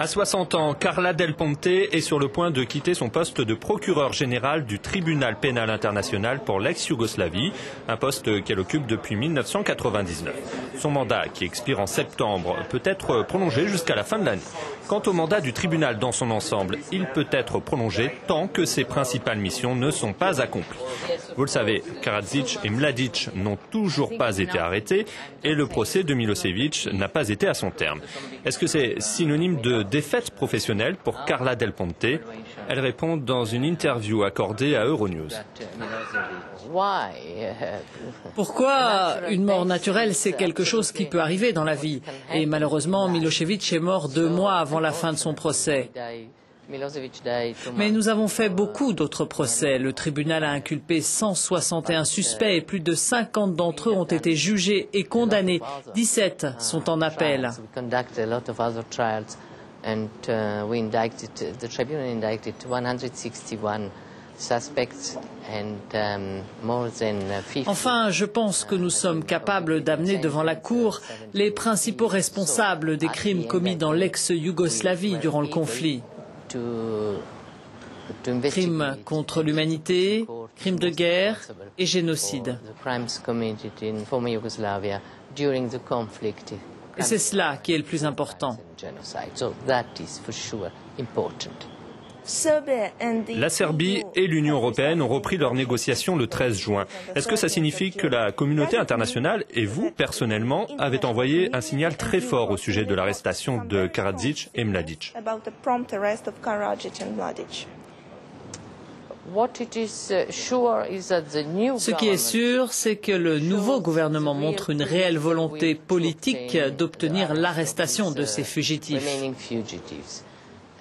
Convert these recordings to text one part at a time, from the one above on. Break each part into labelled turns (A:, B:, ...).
A: À 60 ans, Carla Del Ponte est sur le point de quitter son poste de procureur général du tribunal pénal international pour l'ex-Yougoslavie, un poste qu'elle occupe depuis 1999. Son mandat, qui expire en septembre, peut être prolongé jusqu'à la fin de l'année. Quant au mandat du tribunal dans son ensemble, il peut être prolongé tant que ses principales missions ne sont pas accomplies. Vous le savez, Karadzic et Mladic n'ont toujours pas été arrêtés et le procès de Milosevic n'a pas été à son terme. Est-ce que c'est synonyme de défaite professionnelle pour Carla Del Ponte? Elle répond dans une interview accordée à Euronews.
B: Pourquoi une mort naturelle, c'est quelque chose qui peut arriver dans la vie. Et malheureusement, Milosevic est mort 2 mois avant la fin de son procès. Mais nous avons fait beaucoup d'autres procès. Le tribunal a inculpé 161 suspects et plus de 50 d'entre eux ont été jugés et condamnés. 17 sont en appel. Enfin, je pense que nous sommes capables d'amener devant la Cour les principaux responsables des crimes commis dans l'ex-Yougoslavie durant le conflit. Crimes contre l'humanité, crimes de guerre et génocide. Et c'est cela qui est le plus important.
A: La Serbie et l'Union européenne ont repris leurs négociations le 13 juin. Est-ce que ça signifie que la communauté internationale et vous, personnellement, avez envoyé un signal très fort au sujet de l'arrestation de Karadzic et Mladic?
B: Ce qui est sûr, c'est que le nouveau gouvernement montre une réelle volonté politique d'obtenir l'arrestation de ces fugitifs.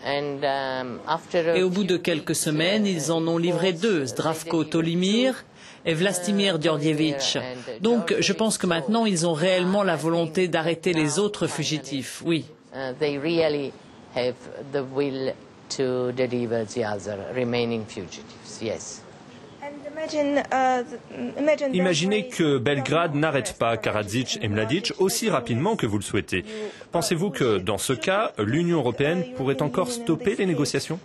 B: Et au bout de quelques semaines, ils en ont livré 2, Zdravko Tolimir et Vlastimir Đorđević. Donc je pense que maintenant, ils ont réellement la volonté d'arrêter les autres fugitifs, oui.
A: Imaginez que Belgrade n'arrête pas Karadzic et Mladic aussi rapidement que vous le souhaitez. Pensez-vous que, dans ce cas, l'Union européenne pourrait encore stopper les négociations?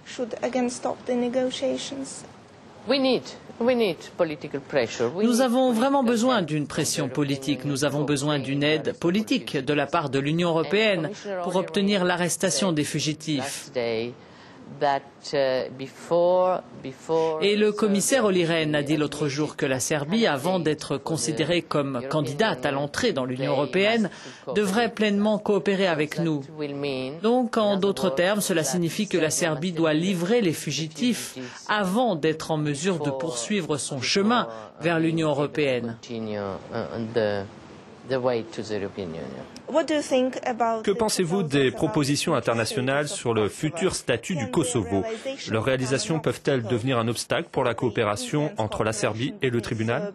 B: Nous avons vraiment besoin d'une pression politique. Nous avons besoin d'une aide politique de la part de l'Union européenne pour obtenir l'arrestation des fugitifs. Et le commissaire Olli Rehn a dit l'autre jour que la Serbie, avant d'être considérée comme candidate à l'entrée dans l'Union européenne, devrait pleinement coopérer avec nous. Donc, en d'autres termes, cela signifie que la Serbie doit livrer les fugitifs avant d'être en mesure de poursuivre son chemin vers l'Union européenne.
A: Que pensez-vous des propositions internationales sur le futur statut du Kosovo? Leurs réalisations peuvent-elles devenir un obstacle pour la coopération entre la Serbie et le tribunal?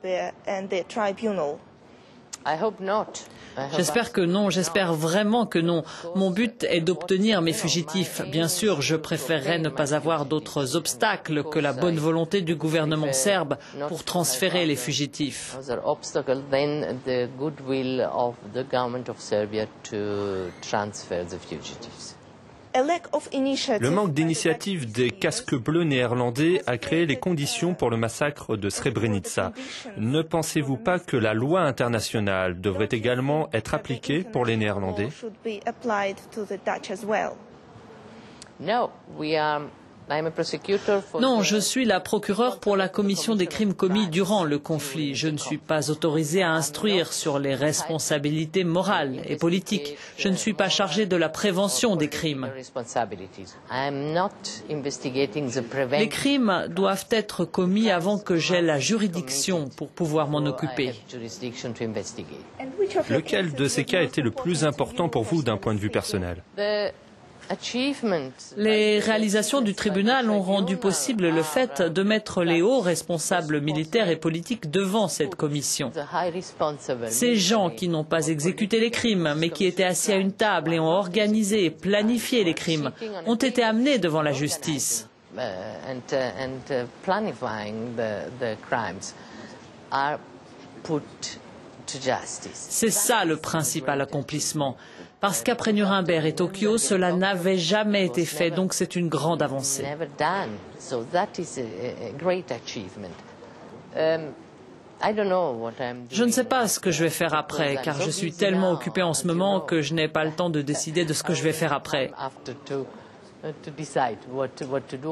B: J'espère que non, j'espère vraiment que non. Mon but est d'obtenir mes fugitifs. Bien sûr, je préférerais ne pas avoir d'autres obstacles que la bonne volonté du gouvernement serbe pour transférer les fugitifs.
A: Le manque d'initiative des casques bleus néerlandais a créé les conditions pour le massacre de Srebrenica. Ne pensez-vous pas que la loi internationale devrait également être appliquée pour les Néerlandais?
B: Non, je suis la procureure pour la commission des crimes commis durant le conflit. Je ne suis pas autorisée à instruire sur les responsabilités morales et politiques. Je ne suis pas chargée de la prévention des crimes. Les crimes doivent être commis avant que j'aie la juridiction pour pouvoir m'en occuper.
A: Lequel de ces cas était le plus important pour vous d'un point de vue personnel?
B: Les réalisations du tribunal ont rendu possible le fait de mettre les hauts responsables militaires et politiques devant cette commission. Ces gens qui n'ont pas exécuté les crimes, mais qui étaient assis à une table et ont organisé et planifié les crimes, ont été amenés devant la justice. C'est ça le principal accomplissement. Parce qu'après Nuremberg et Tokyo, cela n'avait jamais été fait, donc c'est une grande avancée. Je ne sais pas ce que je vais faire après, car je suis tellement occupée en ce moment que je n'ai pas le temps de décider de ce que je vais faire après.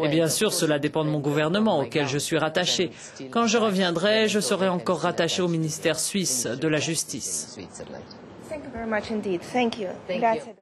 B: Et bien sûr, cela dépend de mon gouvernement auquel je suis rattachée. Quand je reviendrai, je serai encore rattachée au ministère suisse de la Justice.
C: Thank you very much indeed. Thank you. Grazie.